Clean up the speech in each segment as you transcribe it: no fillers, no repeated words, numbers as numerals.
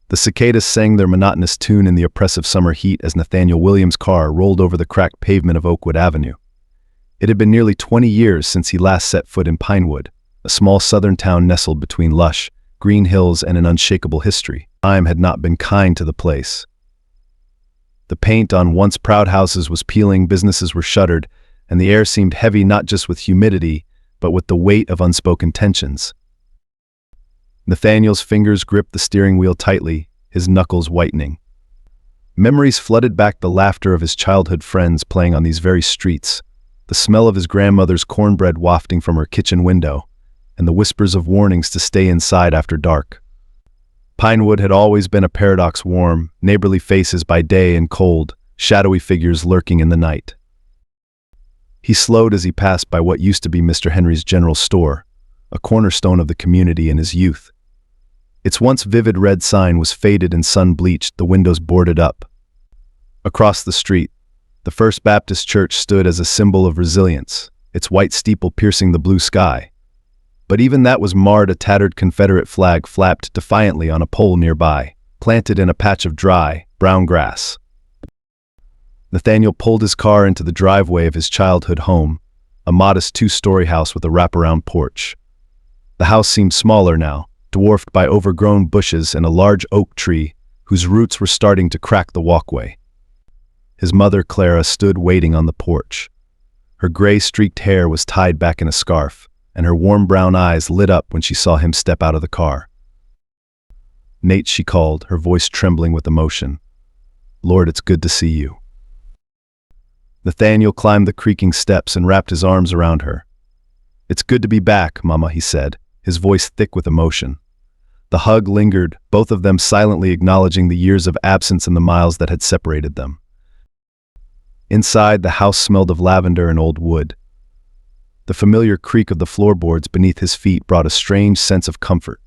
The cicadas sang their monotonous tune in the oppressive summer heat as Nathaniel Williams' car rolled over the cracked pavement of Oakwood Avenue. It had been nearly 20 years since he last set foot in Pinewood, a small southern town nestled between lush, green hills and an unshakable history. Time had not been kind to the place. The paint on once proud houses was peeling, businesses were shuttered, and the air seemed heavy not just with humidity, but with the weight of unspoken tensions. Nathaniel's fingers gripped the steering wheel tightly, his knuckles whitening. Memories flooded back, the laughter of his childhood friends playing on these very streets, the smell of his grandmother's cornbread wafting from her kitchen window, and the whispers of warnings to stay inside after dark. Pinewood had always been a paradox: warm, neighborly faces by day and cold, shadowy figures lurking in the night. He slowed as he passed by what used to be Mr. Henry's general store, a cornerstone of the community in his youth. Its once vivid red sign was faded and sun-bleached, the windows boarded up. Across the street, the First Baptist Church stood as a symbol of resilience, its white steeple piercing the blue sky. But even that was marred. A tattered Confederate flag flapped defiantly on a pole nearby, planted in a patch of dry, brown grass. Nathaniel pulled his car into the driveway of his childhood home, a modest two-story house with a wraparound porch. The house seemed smaller now, dwarfed by overgrown bushes and a large oak tree whose roots were starting to crack the walkway. His mother, Clara, stood waiting on the porch. Her gray-streaked hair was tied back in a scarf, and her warm brown eyes lit up when she saw him step out of the car. "Nate," she called, her voice trembling with emotion. "Lord, it's good to see you." Nathaniel climbed the creaking steps and wrapped his arms around her. "It's good to be back, Mama," he said, his voice thick with emotion. The hug lingered, both of them silently acknowledging the years of absence and the miles that had separated them. Inside, the house smelled of lavender and old wood. The familiar creak of the floorboards beneath his feet brought a strange sense of comfort.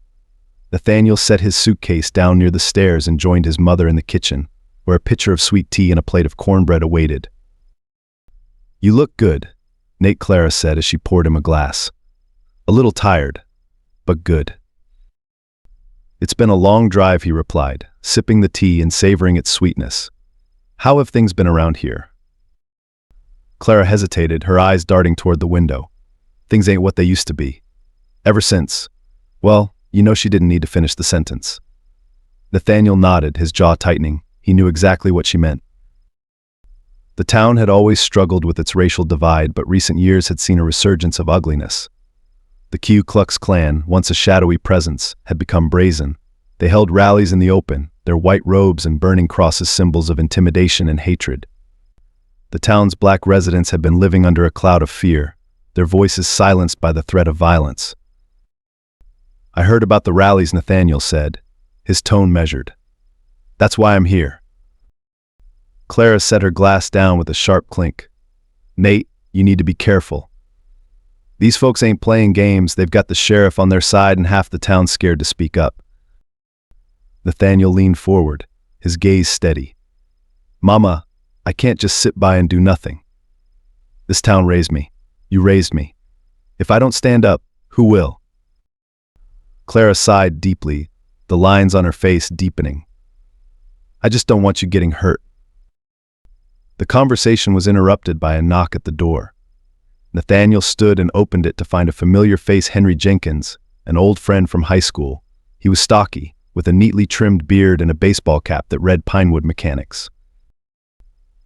Nathaniel set his suitcase down near the stairs and joined his mother in the kitchen, where a pitcher of sweet tea and a plate of cornbread awaited. "You look good," Nate, Clara said as she poured him a glass. "A little tired, but good." "It's been a long drive," he replied, sipping the tea and savoring its sweetness. "How have things been around here?" Clara hesitated, her eyes darting toward the window. "Things ain't what they used to be. Ever since." Well, she didn't need to finish the sentence. Nathaniel nodded, his jaw tightening. He knew exactly what she meant. The town had always struggled with its racial divide, but recent years had seen a resurgence of ugliness. The Ku Klux Klan, once a shadowy presence, had become brazen. They held rallies in the open, their white robes and burning crosses symbols of intimidation and hatred. The town's black residents had been living under a cloud of fear, their voices silenced by the threat of violence. "I heard about the rallies," Nathaniel said, his tone measured. "That's why I'm here." Clara set her glass down with a sharp clink. "Nate, you need to be careful. These folks ain't playing games. They've got the sheriff on their side and half the town scared to speak up." Nathaniel leaned forward, his gaze steady. "Mama, I can't just sit by and do nothing. This town raised me. You raised me. If I don't stand up, who will?" Clara sighed deeply, the lines on her face deepening. "I just don't want you getting hurt." The conversation was interrupted by a knock at the door. Nathaniel stood and opened it to find a familiar face: Henry Jenkins, an old friend from high school. He was stocky, with a neatly trimmed beard and a baseball cap that read Pinewood Mechanics.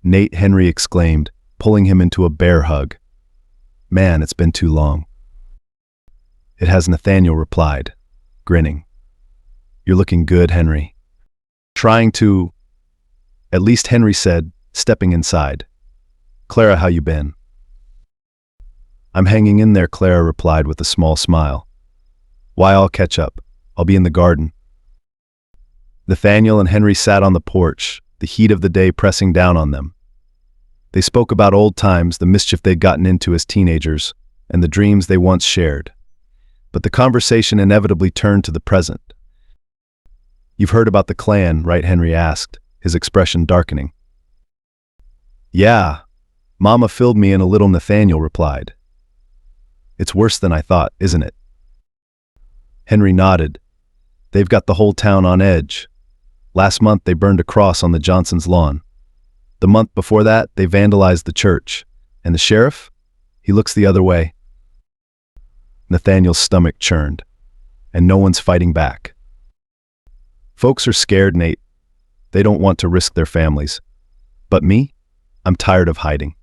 "Nate," Henry exclaimed, pulling him into a bear hug. "Man, it's been too long." "It has," Nathaniel replied, grinning. "You're looking good, Henry." "Trying to," at least Henry said, stepping inside. "Clara, how you been?" "I'm hanging in there," Clara replied with a small smile. "Why, I'll catch up. I'll be in the garden." Nathaniel and Henry sat on the porch, the heat of the day pressing down on them. They spoke about old times, the mischief they'd gotten into as teenagers, and the dreams they once shared. But the conversation inevitably turned to the present. "You've heard about the Klan, right?" Henry asked, his expression darkening. "Yeah, Mama filled me in a little," Nathaniel replied. "It's worse than I thought, isn't it?" Henry nodded. "They've got the whole town on edge. Last month they burned a cross on the Johnsons' lawn. The month before that, they vandalized the church. And the sheriff? He looks the other way. Nathaniel's stomach churned. And no one's fighting back. Folks are scared, Nate. They don't want to risk their families. But me? I'm tired of hiding.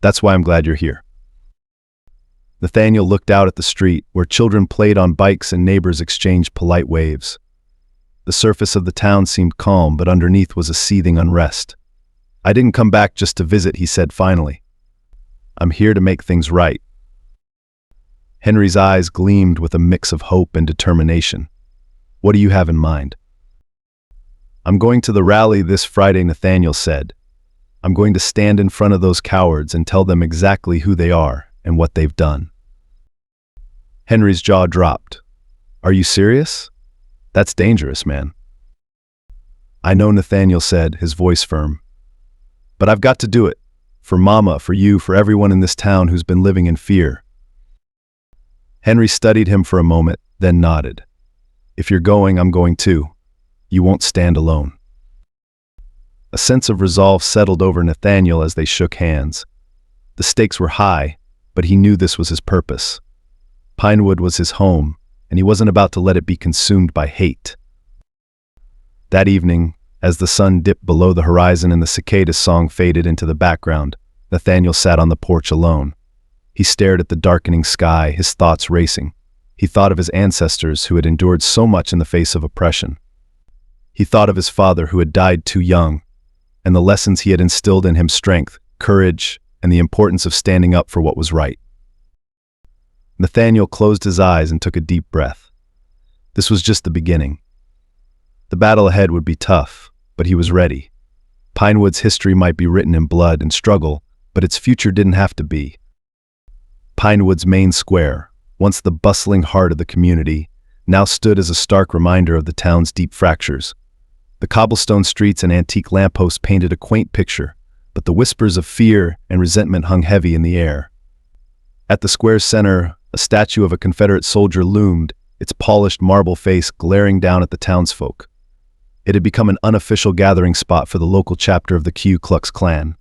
That's why I'm glad you're here. Nathaniel looked out at the street, where children played on bikes and neighbors exchanged polite waves. The surface of the town seemed calm, but underneath was a seething unrest. I didn't come back just to visit, he said finally. I'm here to make things right. Henry's eyes gleamed with a mix of hope and determination. What do you have in mind? I'm going to the rally this Friday, Nathaniel said. I'm going to stand in front of those cowards and tell them exactly who they are and what they've done. Henry's jaw dropped. Are you serious? That's dangerous, man. I know, Nathaniel said, his voice firm. But I've got to do it. For Mama, for you, for everyone in this town who's been living in fear. Henry studied him for a moment, then nodded. If you're going, I'm going too. You won't stand alone. A sense of resolve settled over Nathaniel as they shook hands. The stakes were high, but he knew this was his purpose. Pinewood was his home, and he wasn't about to let it be consumed by hate. That evening, as the sun dipped below the horizon and the cicada song faded into the background, Nathaniel sat on the porch alone. He stared at the darkening sky, his thoughts racing. He thought of his ancestors who had endured so much in the face of oppression. He thought of his father who had died too young, and the lessons he had instilled in him: strength, courage, and the importance of standing up for what was right. Nathaniel closed his eyes and took a deep breath. This was just the beginning. The battle ahead would be tough, but he was ready. Pinewood's history might be written in blood and struggle, but its future didn't have to be. Pinewood's main square, once the bustling heart of the community, now stood as a stark reminder of the town's deep fractures. The cobblestone streets and antique lampposts painted a quaint picture, but the whispers of fear and resentment hung heavy in the air. At the square's center, a statue of a Confederate soldier loomed, its polished marble face glaring down at the townsfolk. It had become an unofficial gathering spot for the local chapter of the Ku Klux Klan.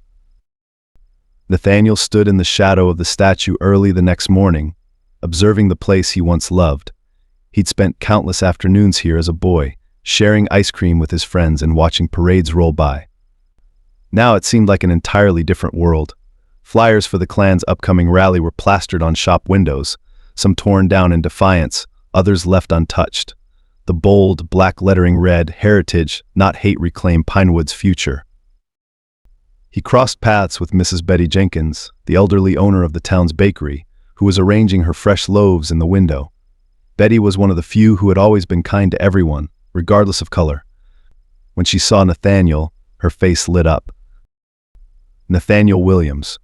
Nathaniel stood in the shadow of the statue early the next morning, observing the place he once loved. He'd spent countless afternoons here as a boy, sharing ice cream with his friends and watching parades roll by. Now it seemed like an entirely different world. Flyers for the Klan's upcoming rally were plastered on shop windows, some torn down in defiance, others left untouched. The bold, black lettering read, "Heritage, not hate, reclaim Pinewood's future." He crossed paths with Mrs. Betty Jenkins, the elderly owner of the town's bakery, who was arranging her fresh loaves in the window. Betty was one of the few who had always been kind to everyone, regardless of color. When she saw Nathaniel, her face lit up. "Nathaniel Williams.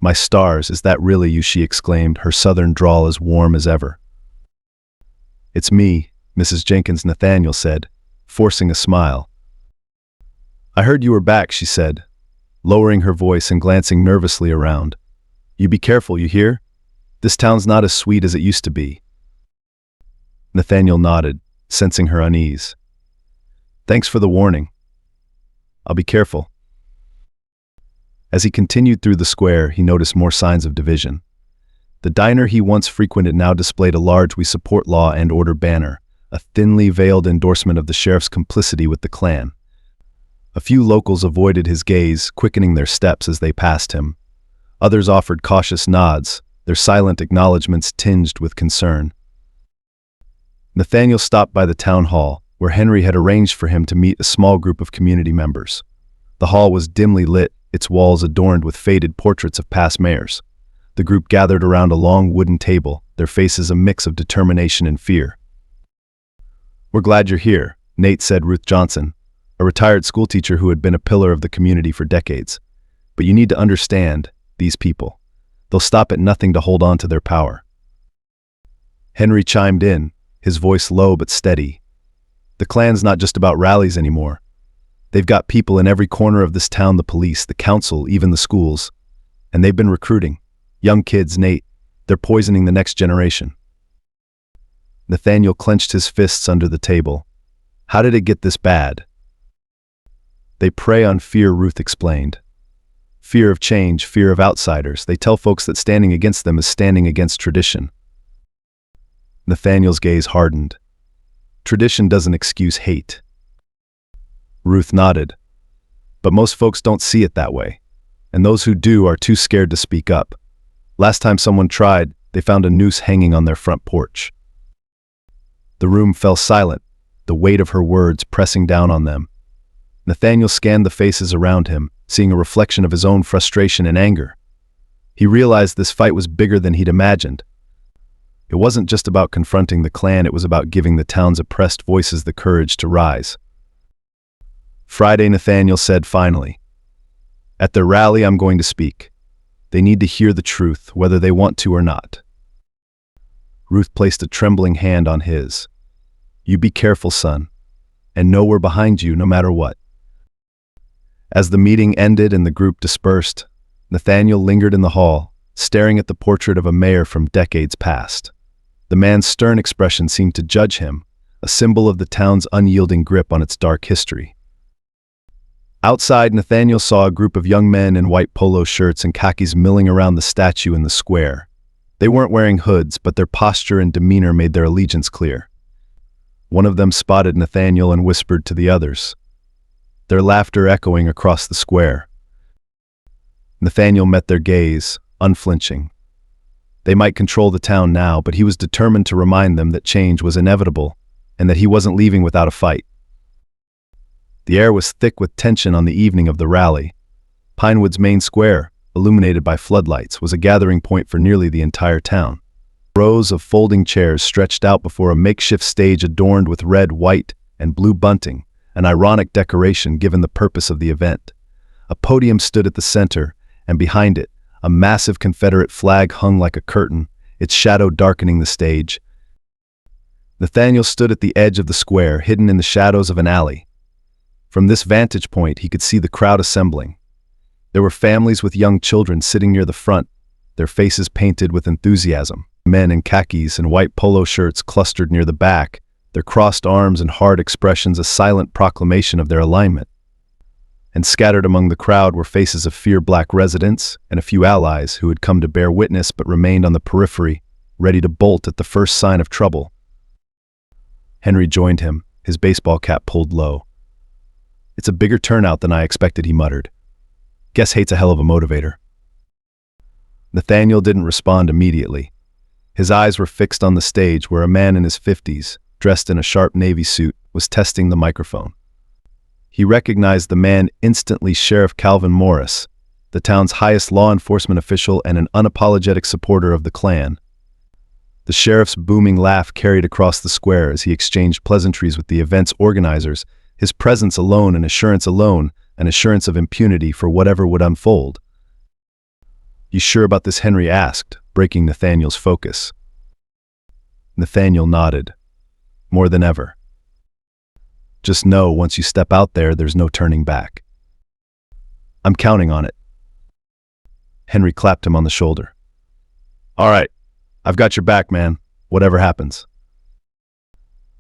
My stars, is that really you?" she exclaimed, her southern drawl as warm as ever. "It's me, Mrs. Jenkins," Nathaniel said, forcing a smile. "I heard you were back," she said, lowering her voice and glancing nervously around. "You be careful, you hear? This town's not as sweet as it used to be." Nathaniel nodded, sensing her unease. "Thanks for the warning. I'll be careful." As he continued through the square, he noticed more signs of division. The diner he once frequented now displayed a large "We Support Law and Order" banner, a thinly veiled endorsement of the sheriff's complicity with the Klan. A few locals avoided his gaze, quickening their steps as they passed him. Others offered cautious nods, their silent acknowledgments tinged with concern. Nathaniel stopped by the town hall, where Henry had arranged for him to meet a small group of community members. The hall was dimly lit, its walls adorned with faded portraits of past mayors. The group gathered around a long wooden table, their faces a mix of determination and fear. "We're glad you're here," Nate said. Ruth Johnson, a retired schoolteacher who had been a pillar of the community for decades. "But you need to understand, these people. They'll stop at nothing to hold on to their power." Henry chimed in, his voice low but steady. "The Klan's not just about rallies anymore. They've got people in every corner of this town: the police, the council, even the schools. And they've been recruiting. Young kids, Nate. They're poisoning the next generation." Nathaniel clenched his fists under the table. How did it get this bad? They prey on fear, Ruth explained. Fear of change, fear of outsiders. They tell folks that standing against them is standing against tradition. Nathaniel's gaze hardened. Tradition doesn't excuse hate. Ruth nodded. But most folks don't see it that way. And those who do are too scared to speak up. Last time someone tried, they found a noose hanging on their front porch. The room fell silent, the weight of her words pressing down on them. Nathaniel scanned the faces around him, seeing a reflection of his own frustration and anger. He realized this fight was bigger than he'd imagined. It wasn't just about confronting the Klan, it was about giving the town's oppressed voices the courage to rise. Friday, Nathaniel said finally, "At their rally, I'm going to speak. They need to hear the truth, whether they want to or not." Ruth placed a trembling hand on his. "You be careful, son, and know we're behind you no matter what." As the meeting ended and the group dispersed, Nathaniel lingered in the hall, staring at the portrait of a mayor from decades past. The man's stern expression seemed to judge him, a symbol of the town's unyielding grip on its dark history. Outside, Nathaniel saw a group of young men in white polo shirts and khakis milling around the statue in the square. They weren't wearing hoods, but their posture and demeanor made their allegiance clear. One of them spotted Nathaniel and whispered to the others, their laughter echoing across the square. Nathaniel met their gaze, unflinching. They might control the town now, but he was determined to remind them that change was inevitable and that he wasn't leaving without a fight. The air was thick with tension on the evening of the rally. Pinewood's main square, illuminated by floodlights, was a gathering point for nearly the entire town. Rows of folding chairs stretched out before a makeshift stage adorned with red, white, and blue bunting, an ironic decoration given the purpose of the event. A podium stood at the center, and behind it, a massive Confederate flag hung like a curtain, its shadow darkening the stage. Nathaniel stood at the edge of the square, hidden in the shadows of an alley. From this vantage point, he could see the crowd assembling. There were families with young children sitting near the front, their faces painted with enthusiasm. Men in khakis and white polo shirts clustered near the back, their crossed arms and hard expressions a silent proclamation of their alignment. And scattered among the crowd were faces of fear-black residents and a few allies who had come to bear witness but remained on the periphery, ready to bolt at the first sign of trouble. Henry joined him, his baseball cap pulled low. "It's a bigger turnout than I expected," he muttered. "Guess hate's a hell of a motivator." Nathaniel didn't respond immediately. His eyes were fixed on the stage where a man in his 50s, dressed in a sharp navy suit, was testing the microphone. He recognized the man instantly, Sheriff Calvin Morris, the town's highest law enforcement official and an unapologetic supporter of the Klan. The sheriff's booming laugh carried across the square as he exchanged pleasantries with the event's organizers, his presence alone, an assurance of impunity for whatever would unfold. "You sure about this?" Henry asked, breaking Nathaniel's focus. Nathaniel nodded. "More than ever. Just know, once you step out there, there's no turning back." "I'm counting on it." Henry clapped him on the shoulder. "All right, I've got your back, man, whatever happens."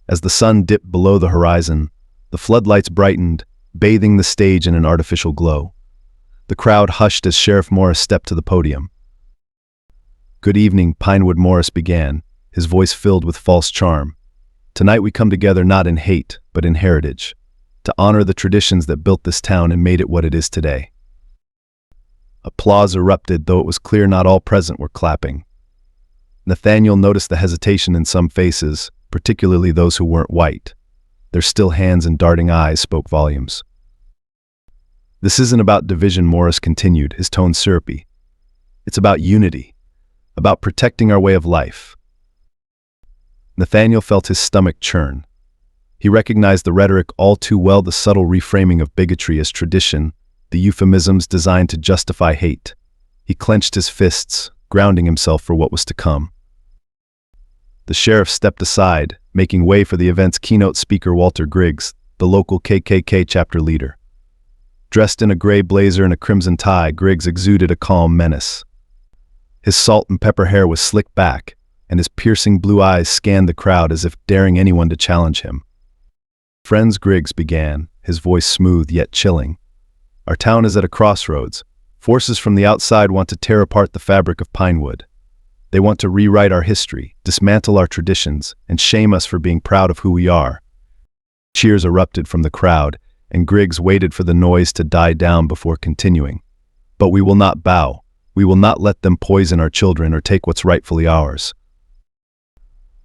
As the sun dipped below the horizon, the floodlights brightened, bathing the stage in an artificial glow. The crowd hushed as Sheriff Morris stepped to the podium. "Good evening," Pinewood Morris began, his voice filled with false charm. "Tonight we come together not in hate, but in heritage, to honor the traditions that built this town and made it what it is today." Applause erupted, though it was clear not all present were clapping. Nathaniel noticed the hesitation in some faces, particularly those who weren't white. Their still hands and darting eyes spoke volumes. "This isn't about division," Morris continued, his tone syrupy. "It's about unity, about protecting our way of life." Nathaniel felt his stomach churn. He recognized the rhetoric all too well, the subtle reframing of bigotry as tradition, the euphemisms designed to justify hate. He clenched his fists, grounding himself for what was to come. The sheriff stepped aside, making way for the event's keynote speaker, Walter Griggs, the local KKK chapter leader. Dressed in a gray blazer and a crimson tie, Griggs exuded a calm menace. His salt and pepper hair was slicked back, and his piercing blue eyes scanned the crowd as if daring anyone to challenge him. "Friends," Griggs began, his voice smooth yet chilling. "Our town is at a crossroads. Forces from the outside want to tear apart the fabric of Pinewood. They want to rewrite our history, dismantle our traditions, and shame us for being proud of who we are." Cheers erupted from the crowd, and Griggs waited for the noise to die down before continuing. "But we will not bow. We will not let them poison our children or take what's rightfully ours."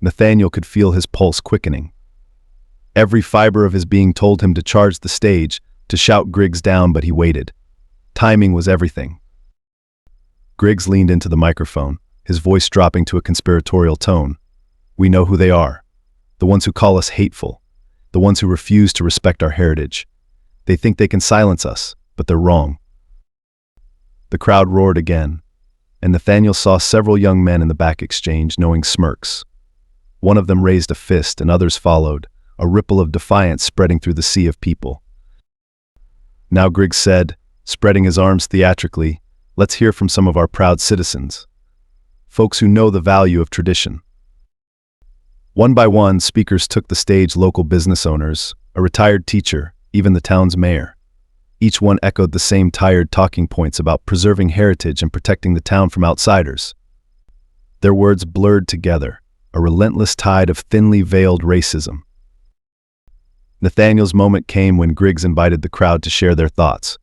Nathaniel could feel his pulse quickening. Every fiber of his being told him to charge the stage, to shout Griggs down, but he waited. Timing was everything. Griggs leaned into the microphone, his voice dropping to a conspiratorial tone. "We know who they are. The ones who call us hateful. The ones who refuse to respect our heritage. They think they can silence us, but they're wrong." The crowd roared again, and Nathaniel saw several young men in the back exchange knowing smirks. One of them raised a fist and others followed, a ripple of defiance spreading through the sea of people. "Now," Griggs said, spreading his arms theatrically, "let's hear from some of our proud citizens. Folks who know the value of tradition." One by one, speakers took the stage: local business owners, a retired teacher, even the town's mayor. Each one echoed the same tired talking points about preserving heritage and protecting the town from outsiders. Their words blurred together, a relentless tide of thinly veiled racism. Nathaniel's moment came when Griggs invited the crowd to share their thoughts.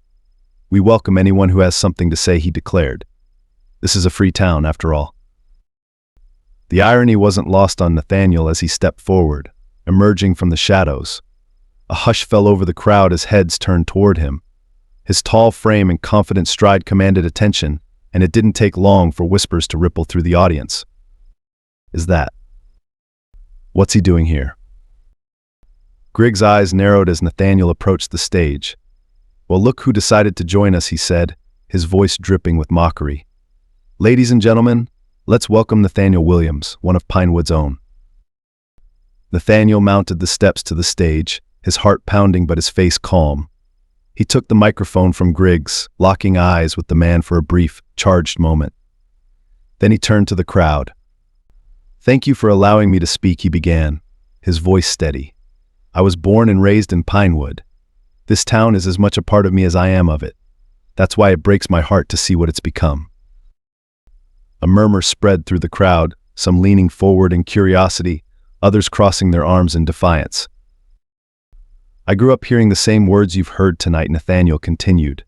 "We welcome anyone who has something to say," he declared. "This is a free town, after all." The irony wasn't lost on Nathaniel as he stepped forward, emerging from the shadows. A hush fell over the crowd as heads turned toward him. His tall frame and confident stride commanded attention, and it didn't take long for whispers to ripple through the audience. "Is that? What's he doing here?" Griggs' eyes narrowed as Nathaniel approached the stage. "Well, look who decided to join us," he said, his voice dripping with mockery. "Ladies and gentlemen, let's welcome Nathaniel Williams, one of Pinewood's own." Nathaniel mounted the steps to the stage, his heart pounding but his face calm. He took the microphone from Griggs, locking eyes with the man for a brief, charged moment. Then he turned to the crowd. "Thank you for allowing me to speak," he began, his voice steady. "I was born and raised in Pinewood. This town is as much a part of me as I am of it. That's why it breaks my heart to see what it's become." A murmur spread through the crowd, some leaning forward in curiosity, others crossing their arms in defiance. "I grew up hearing the same words you've heard tonight," Nathaniel continued.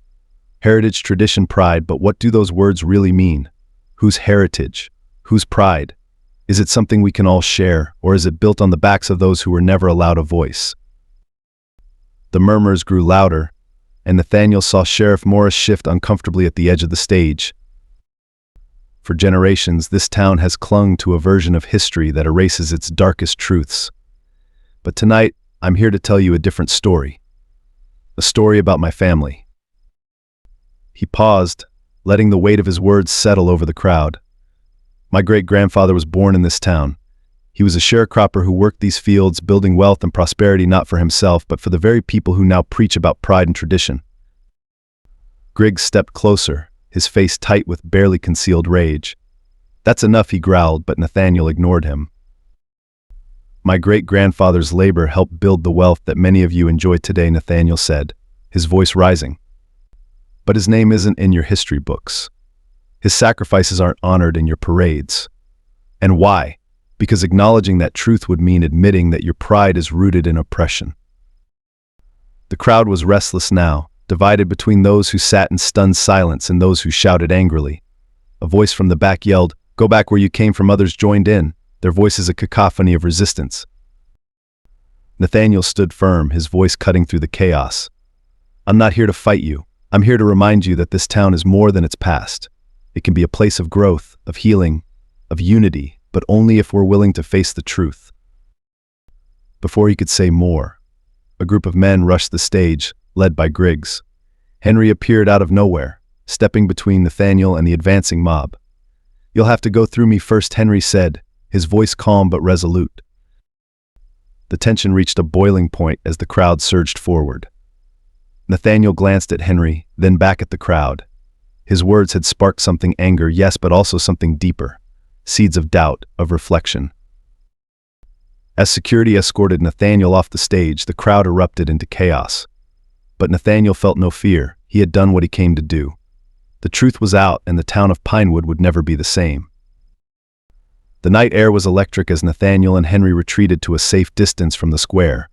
"Heritage, tradition, pride, but what do those words really mean? Whose heritage? Whose pride? Is it something we can all share, or is it built on the backs of those who were never allowed a voice?" The murmurs grew louder, and Nathaniel saw Sheriff Morris shift uncomfortably at the edge of the stage. For generations, this town has clung to a version of history that erases its darkest truths. But tonight, I'm here to tell you a different story. A story about my family. He paused, letting the weight of his words settle over the crowd. "My great-grandfather was born in this town. He was a sharecropper who worked these fields, building wealth and prosperity not for himself, but for the very people who now preach about pride and tradition." Griggs stepped closer, his face tight with barely concealed rage. "That's enough," he growled, but Nathaniel ignored him. "My great-grandfather's labor helped build the wealth that many of you enjoy today," Nathaniel said, his voice rising. "But his name isn't in your history books. His sacrifices aren't honored in your parades. And why? Because acknowledging that truth would mean admitting that your pride is rooted in oppression." The crowd was restless now, divided between those who sat in stunned silence and those who shouted angrily. A voice from the back yelled, "Go back where you came from." Others joined in, their voices a cacophony of resistance. Nathaniel stood firm, his voice cutting through the chaos. "I'm not here to fight you. I'm here to remind you that this town is more than its past. It can be a place of growth, of healing, of unity, but only if we're willing to face the truth." Before he could say more, a group of men rushed the stage, led by Griggs. Henry appeared out of nowhere, stepping between Nathaniel and the advancing mob. "You'll have to go through me first," Henry said, his voice calm but resolute. The tension reached a boiling point as the crowd surged forward. Nathaniel glanced at Henry, then back at the crowd. His words had sparked something: anger, yes, but also something deeper. Seeds of doubt, of reflection. As security escorted Nathaniel off the stage, the crowd erupted into chaos. But Nathaniel felt no fear. He had done what he came to do. The truth was out, and the town of Pinewood would never be the same. The night air was electric as Nathaniel and Henry retreated to a safe distance from the square.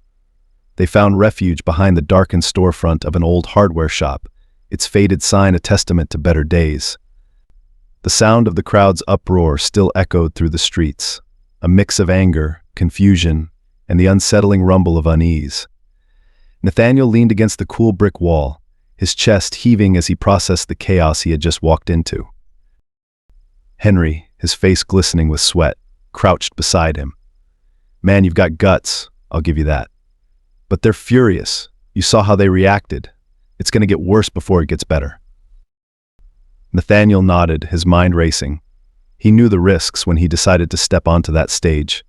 They found refuge behind the darkened storefront of an old hardware shop, its faded sign a testament to better days. The sound of the crowd's uproar still echoed through the streets, a mix of anger, confusion, and the unsettling rumble of unease. Nathaniel leaned against the cool brick wall, his chest heaving as he processed the chaos he had just walked into. Henry, his face glistening with sweat, crouched beside him. "Man, you've got guts, I'll give you that. But they're furious. You saw how they reacted. It's going to get worse before it gets better." Nathaniel nodded, his mind racing. He knew the risks when he decided to step onto that stage.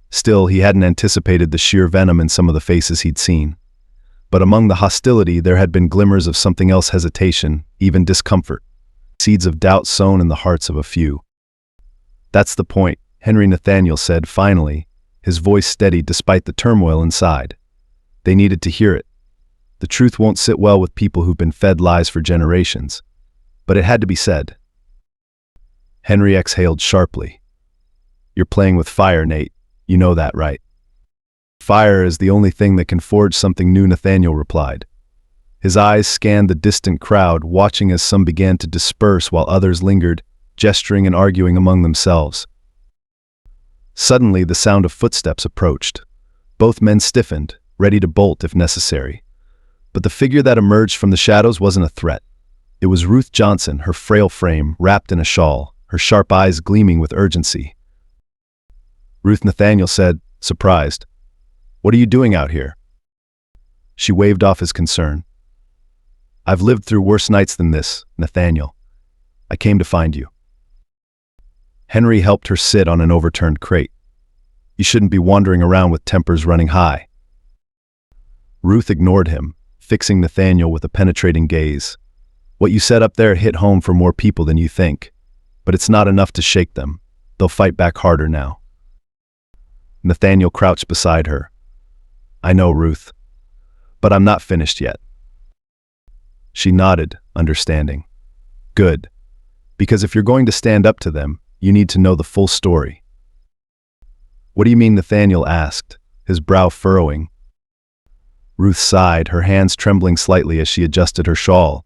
Still, he hadn't anticipated the sheer venom in some of the faces he'd seen. But among the hostility, there had been glimmers of something else: hesitation, even discomfort. Seeds of doubt sown in the hearts of a few. "That's the point," Henry Nathaniel said finally, his voice steady despite the turmoil inside. They needed to hear it. The truth won't sit well with people who've been fed lies for generations. But it had to be said. Henry exhaled sharply. "You're playing with fire, Nate. You know that, right?" "Fire is the only thing that can forge something new," Nathaniel replied. His eyes scanned the distant crowd, watching as some began to disperse while others lingered, gesturing and arguing among themselves. Suddenly, the sound of footsteps approached. Both men stiffened, ready to bolt if necessary. But the figure that emerged from the shadows wasn't a threat. It was Ruth Johnson, her frail frame wrapped in a shawl, her sharp eyes gleaming with urgency. "Ruth," Nathaniel said, surprised. "What are you doing out here?" She waved off his concern. "I've lived through worse nights than this, Nathaniel. I came to find you." Henry helped her sit on an overturned crate. "You shouldn't be wandering around with tempers running high." Ruth ignored him, fixing Nathaniel with a penetrating gaze. "What you said up there hit home for more people than you think. But it's not enough to shake them. They'll fight back harder now." Nathaniel crouched beside her. "I know, Ruth. But I'm not finished yet." She nodded, understanding. "Good. Because if you're going to stand up to them, you need to know the full story." "What do you mean?" Nathaniel asked, his brow furrowing. Ruth sighed, her hands trembling slightly as she adjusted her shawl.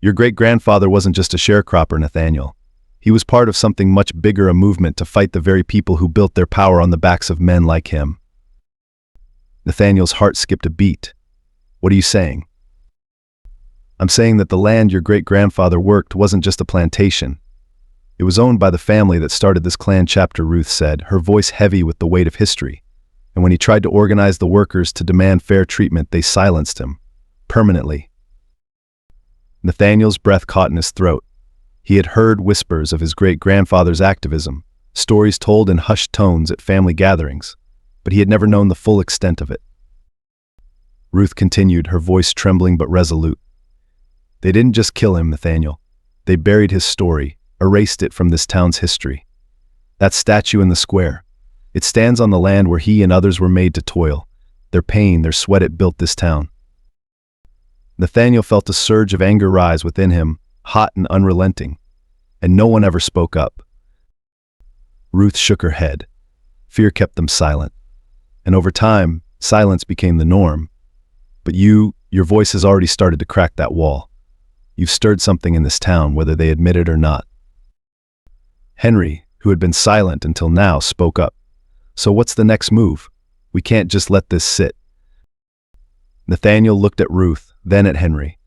"Your great-grandfather wasn't just a sharecropper, Nathaniel. He was part of something much bigger, a movement to fight the very people who built their power on the backs of men like him." Nathaniel's heart skipped a beat. "What are you saying?" "I'm saying that the land your great-grandfather worked wasn't just a plantation. It was owned by the family that started this clan chapter," Ruth said, her voice heavy with the weight of history. "And when he tried to organize the workers to demand fair treatment, they silenced him. Permanently." Nathaniel's breath caught in his throat. He had heard whispers of his great-grandfather's activism, stories told in hushed tones at family gatherings, but he had never known the full extent of it. Ruth continued, her voice trembling but resolute. "They didn't just kill him, Nathaniel. They buried his story, erased it from this town's history. That statue in the square, it stands on the land where he and others were made to toil. Their pain, their sweat, it built this town." Nathaniel felt a surge of anger rise within him, hot and unrelenting, and no one ever spoke up. Ruth shook her head. Fear kept them silent. And over time, silence became the norm. "But your voice has already started to crack that wall. You've stirred something in this town, whether they admit it or not." Henry, who had been silent until now, spoke up. "So what's the next move? We can't just let this sit." Nathaniel looked at Ruth, then at Henry.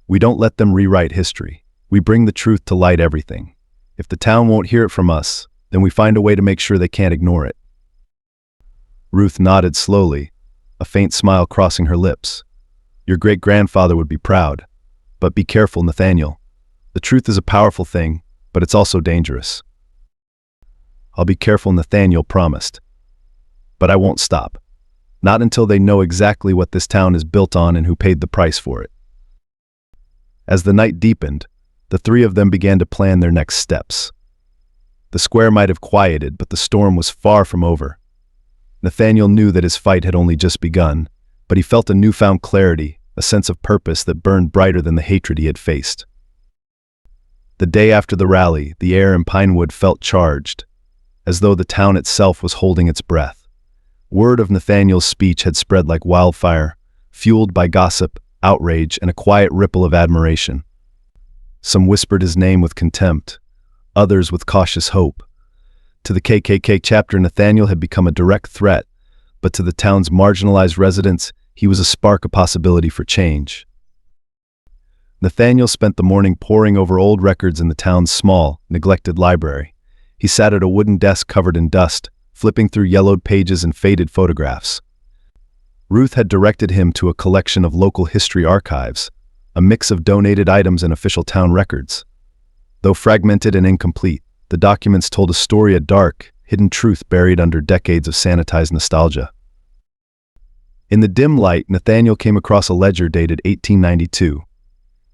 "We don't let them rewrite history. We bring the truth to light, everything. If the town won't hear it from us, then we find a way to make sure they can't ignore it." Ruth nodded slowly, a faint smile crossing her lips. "Your great-grandfather would be proud. But be careful, Nathaniel. The truth is a powerful thing, but it's also dangerous." "I'll be careful," Nathaniel promised. "But I won't stop. Not until they know exactly what this town is built on and who paid the price for it." As the night deepened, the three of them began to plan their next steps. The square might have quieted, but the storm was far from over. Nathaniel knew that his fight had only just begun, but he felt a newfound clarity, a sense of purpose that burned brighter than the hatred he had faced. The day after the rally, the air in Pinewood felt charged, as though the town itself was holding its breath. Word of Nathaniel's speech had spread like wildfire, fueled by gossip, outrage, and a quiet ripple of admiration. Some whispered his name with contempt, others with cautious hope. To the KKK chapter, Nathaniel had become a direct threat, but to the town's marginalized residents, he was a spark of possibility for change. Nathaniel spent the morning poring over old records in the town's small, neglected library. He sat at a wooden desk covered in dust, flipping through yellowed pages and faded photographs. Ruth had directed him to a collection of local history archives, a mix of donated items and official town records. Though fragmented and incomplete, the documents told a story of dark, hidden truth buried under decades of sanitized nostalgia. In the dim light, Nathaniel came across a ledger dated 1892.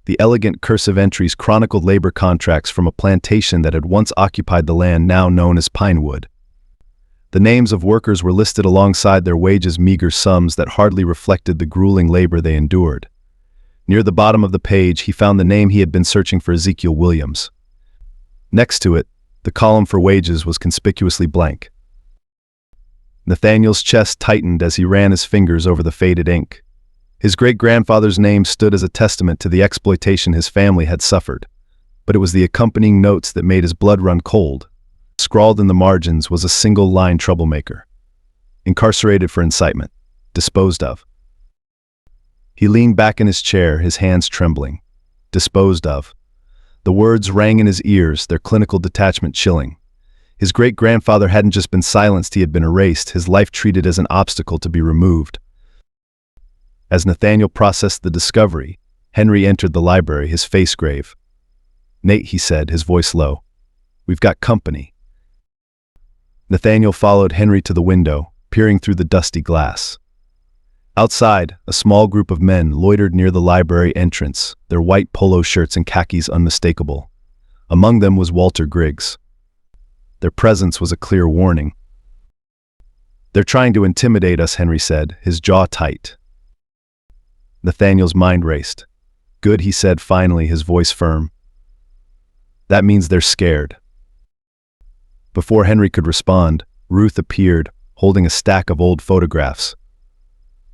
The elegant cursive entries chronicled labor contracts from a plantation that had once occupied the land now known as Pinewood. The names of workers were listed alongside their wages, meager sums that hardly reflected the grueling labor they endured. Near the bottom of the page, he found the name he had been searching for: Nathaniel Williams. Next to it, the column for wages was conspicuously blank. Nathaniel's chest tightened as he ran his fingers over the faded ink. His great-grandfather's name stood as a testament to the exploitation his family had suffered, but it was the accompanying notes that made his blood run cold. Scrawled in the margins was a single-line troublemaker. Incarcerated for incitement. Disposed of. He leaned back in his chair, his hands trembling. Disposed of. The words rang in his ears, their clinical detachment chilling. His great-grandfather hadn't just been silenced, he had been erased, his life treated as an obstacle to be removed. As Nathaniel processed the discovery, Henry entered the library, his face grave. "Nate," he said, his voice low. "We've got company." Nathaniel followed Henry to the window, peering through the dusty glass. Outside, a small group of men loitered near the library entrance, their white polo shirts and khakis unmistakable. Among them was Walter Griggs. Their presence was a clear warning. "They're trying to intimidate us," Henry said, his jaw tight. Nathaniel's mind raced. "Good," he said finally, his voice firm. "That means they're scared." Before Henry could respond, Ruth appeared, holding a stack of old photographs.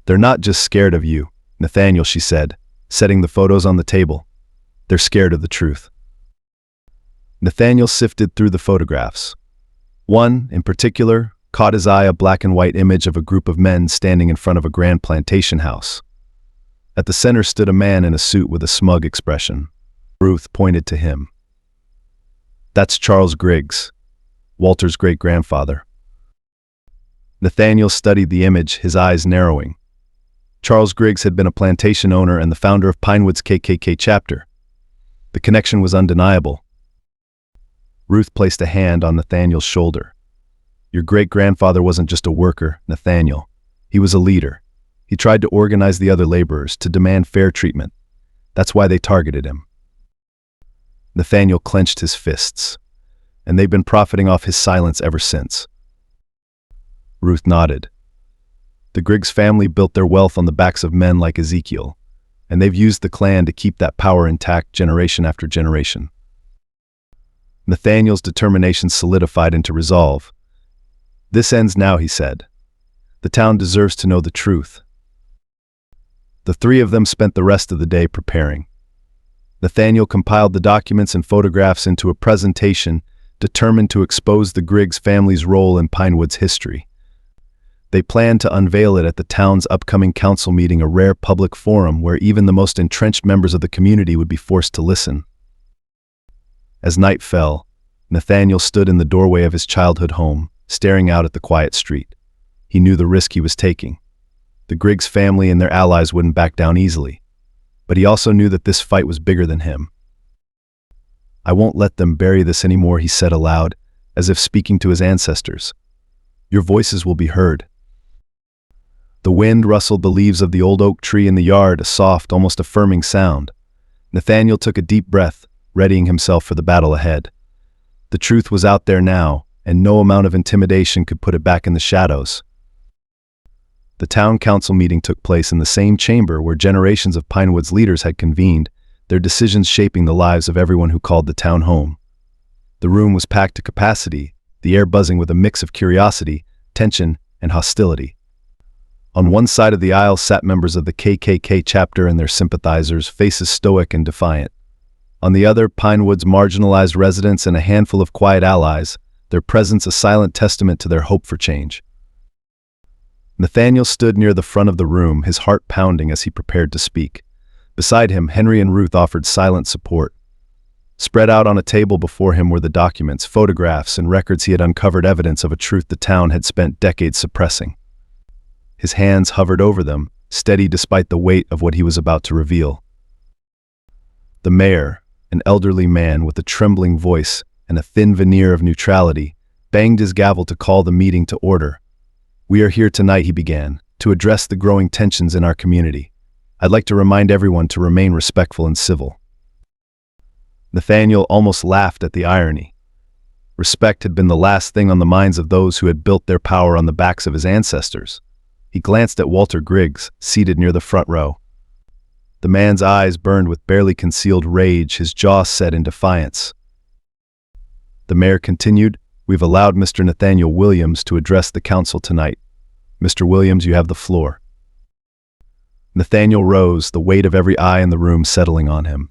"They're not just scared of you, Nathaniel," she said, setting the photos on the table. "They're scared of the truth." Nathaniel sifted through the photographs. One, in particular, caught his eye, a black and white image of a group of men standing in front of a grand plantation house. At the center stood a man in a suit with a smug expression. Ruth pointed to him. "That's Charles Griggs, Walter's great-grandfather." Nathaniel studied the image, his eyes narrowing. Charles Griggs had been a plantation owner and the founder of Pinewood's KKK chapter. The connection was undeniable. Ruth placed a hand on Nathaniel's shoulder. "Your great-grandfather wasn't just a worker, Nathaniel. He was a leader. He tried to organize the other laborers, to demand fair treatment. That's why they targeted him." Nathaniel clenched his fists. "And they've been profiting off his silence ever since." Ruth nodded. "The Griggs family built their wealth on the backs of men like Ezekiel, and they've used the clan to keep that power intact generation after generation." Nathaniel's determination solidified into resolve. "This ends now," he said. "The town deserves to know the truth." The three of them spent the rest of the day preparing. Nathaniel compiled the documents and photographs into a presentation determined to expose the Griggs family's role in Pinewood's history. They planned to unveil it at the town's upcoming council meeting, a rare public forum where even the most entrenched members of the community would be forced to listen. As night fell, Nathaniel stood in the doorway of his childhood home, staring out at the quiet street. He knew the risk he was taking. The Griggs family and their allies wouldn't back down easily, but he also knew that this fight was bigger than him. "I won't let them bury this anymore," he said aloud, as if speaking to his ancestors. "Your voices will be heard." The wind rustled the leaves of the old oak tree in the yard, a soft, almost affirming sound. Nathaniel took a deep breath, readying himself for the battle ahead. The truth was out there now, and no amount of intimidation could put it back in the shadows. The town council meeting took place in the same chamber where generations of Pinewood's leaders had convened, their decisions shaping the lives of everyone who called the town home. The room was packed to capacity, the air buzzing with a mix of curiosity, tension, and hostility. On one side of the aisle sat members of the KKK chapter and their sympathizers, faces stoic and defiant. On the other, Pinewood's marginalized residents and a handful of quiet allies, their presence a silent testament to their hope for change. Nathaniel stood near the front of the room, his heart pounding as he prepared to speak. Beside him, Henry and Ruth offered silent support. Spread out on a table before him were the documents, photographs, and records he had uncovered, evidence of a truth the town had spent decades suppressing. His hands hovered over them, steady despite the weight of what he was about to reveal. The mayor, an elderly man with a trembling voice and a thin veneer of neutrality, banged his gavel to call the meeting to order. "We are here tonight," he began, "to address the growing tensions in our community. I'd like to remind everyone to remain respectful and civil." Nathaniel almost laughed at the irony. Respect had been the last thing on the minds of those who had built their power on the backs of his ancestors. He glanced at Walter Griggs, seated near the front row. The man's eyes burned with barely concealed rage, his jaw set in defiance. The mayor continued, "We've allowed Mr. Nathaniel Williams to address the council tonight. Mr. Williams, you have the floor." Nathaniel rose, the weight of every eye in the room settling on him.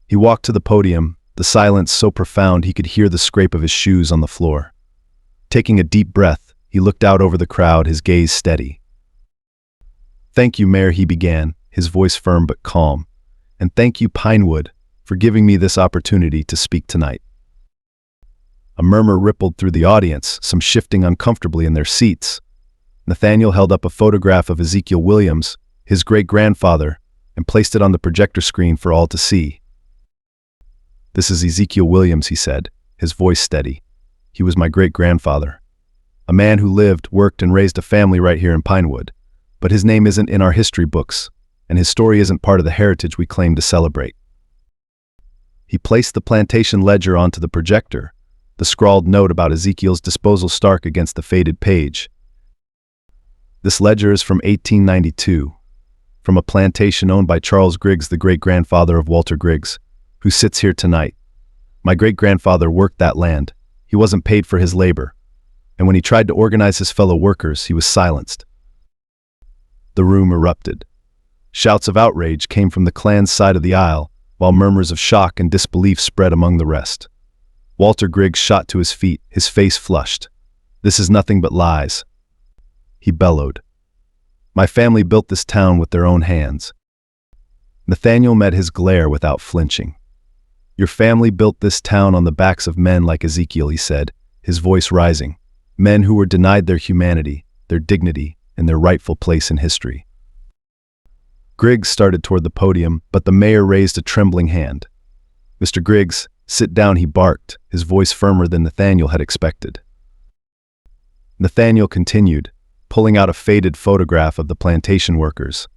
He walked to the podium, the silence so profound he could hear the scrape of his shoes on the floor. Taking a deep breath, he looked out over the crowd, his gaze steady. "Thank you, Mayor," he began, his voice firm but calm. "And thank you, Pinewood, for giving me this opportunity to speak tonight." A murmur rippled through the audience, some shifting uncomfortably in their seats. Nathaniel held up a photograph of Ezekiel Williams, his great-grandfather, and placed it on the projector screen for all to see. "This is Ezekiel Williams," he said, his voice steady. "He was my great-grandfather. A man who lived, worked, and raised a family right here in Pinewood. But his name isn't in our history books, and his story isn't part of the heritage we claim to celebrate." He placed the plantation ledger onto the projector, the scrawled note about Ezekiel's disposal stark against the faded page. "This ledger is from 1892, from a plantation owned by Charles Griggs, the great-grandfather of Walter Griggs, who sits here tonight. My great-grandfather worked that land. He wasn't paid for his labor, and when he tried to organize his fellow workers, he was silenced." The room erupted. Shouts of outrage came from the clan's side of the aisle, while murmurs of shock and disbelief spread among the rest. Walter Griggs shot to his feet, his face flushed. "This is nothing but lies," he bellowed. "My family built this town with their own hands." Nathaniel met his glare without flinching. "Your family built this town on the backs of men like Ezekiel," he said, his voice rising. "Men who were denied their humanity, their dignity, and their rightful place in history." Griggs started toward the podium, but the mayor raised a trembling hand. "Mr. Griggs, sit down," he barked, his voice firmer than Nathaniel had expected. Nathaniel continued, pulling out a faded photograph of the plantation workers.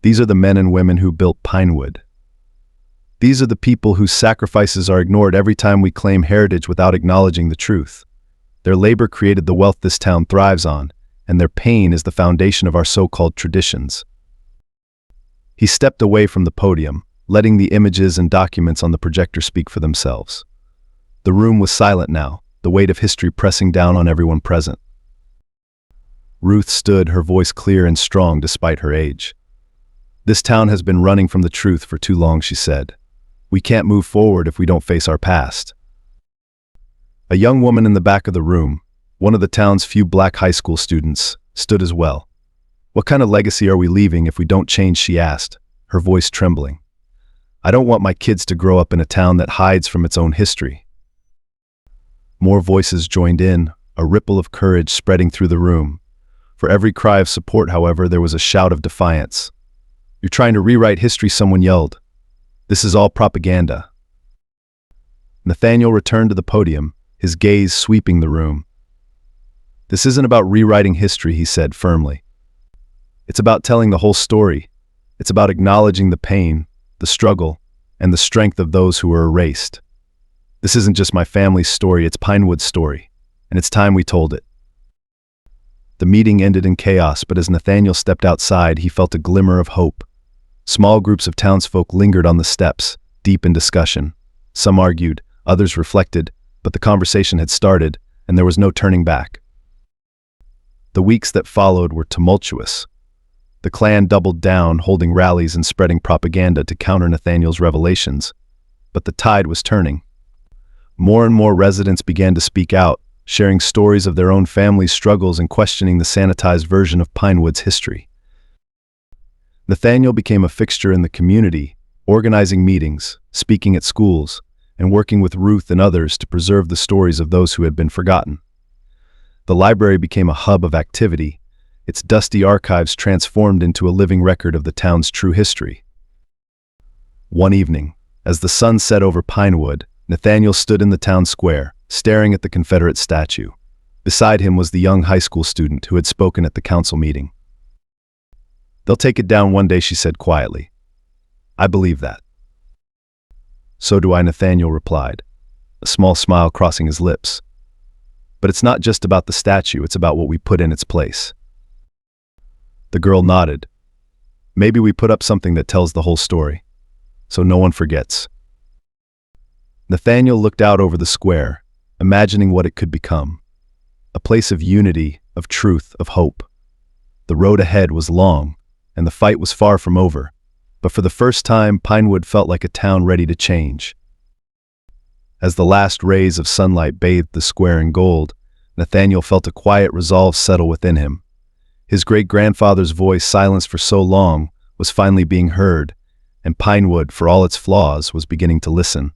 "These are the men and women who built Pinewood. These are the people whose sacrifices are ignored every time we claim heritage without acknowledging the truth. Their labor created the wealth this town thrives on, and their pain is the foundation of our so-called traditions." He stepped away from the podium, letting the images and documents on the projector speak for themselves. The room was silent now, the weight of history pressing down on everyone present. Ruth stood, her voice clear and strong despite her age. "This town has been running from the truth for too long," she said. "We can't move forward if we don't face our past." A young woman in the back of the room, one of the town's few black high school students, stood as well. "What kind of legacy are we leaving if we don't change?" she asked, her voice trembling. "I don't want my kids to grow up in a town that hides from its own history." More voices joined in, a ripple of courage spreading through the room. For every cry of support, however, there was a shout of defiance. "You're trying to rewrite history," someone yelled. "This is all propaganda." Nathaniel returned to the podium, his gaze sweeping the room. "This isn't about rewriting history," he said firmly. "It's about telling the whole story. It's about acknowledging the pain, the struggle, and the strength of those who were erased. This isn't just my family's story, it's Pinewood's story, and it's time we told it." The meeting ended in chaos, but as Nathaniel stepped outside, he felt a glimmer of hope. Small groups of townsfolk lingered on the steps, deep in discussion. Some argued, others reflected, but the conversation had started, and there was no turning back. The weeks that followed were tumultuous. The clan doubled down, holding rallies and spreading propaganda to counter Nathaniel's revelations. But the tide was turning. More and more residents began to speak out, sharing stories of their own families' struggles and questioning the sanitized version of Pinewood's history. Nathaniel became a fixture in the community, organizing meetings, speaking at schools, and working with Ruth and others to preserve the stories of those who had been forgotten. The library became a hub of activity, its dusty archives transformed into a living record of the town's true history. One evening, as the sun set over Pinewood, Nathaniel stood in the town square, staring at the Confederate statue. Beside him was the young high school student who had spoken at the council meeting. "They'll take it down one day," she said quietly. "I believe that." "So do I," Nathaniel replied, a small smile crossing his lips. "But it's not just about the statue, it's about what we put in its place." The girl nodded. "Maybe we put up something that tells the whole story, so no one forgets." Nathaniel looked out over the square, imagining what it could become. A place of unity, of truth, of hope. The road ahead was long, and the fight was far from over, but for the first time, Pinewood felt like a town ready to change. As the last rays of sunlight bathed the square in gold, Nathaniel felt a quiet resolve settle within him. His great-grandfather's voice, silenced for so long, was finally being heard, and Pinewood, for all its flaws, was beginning to listen.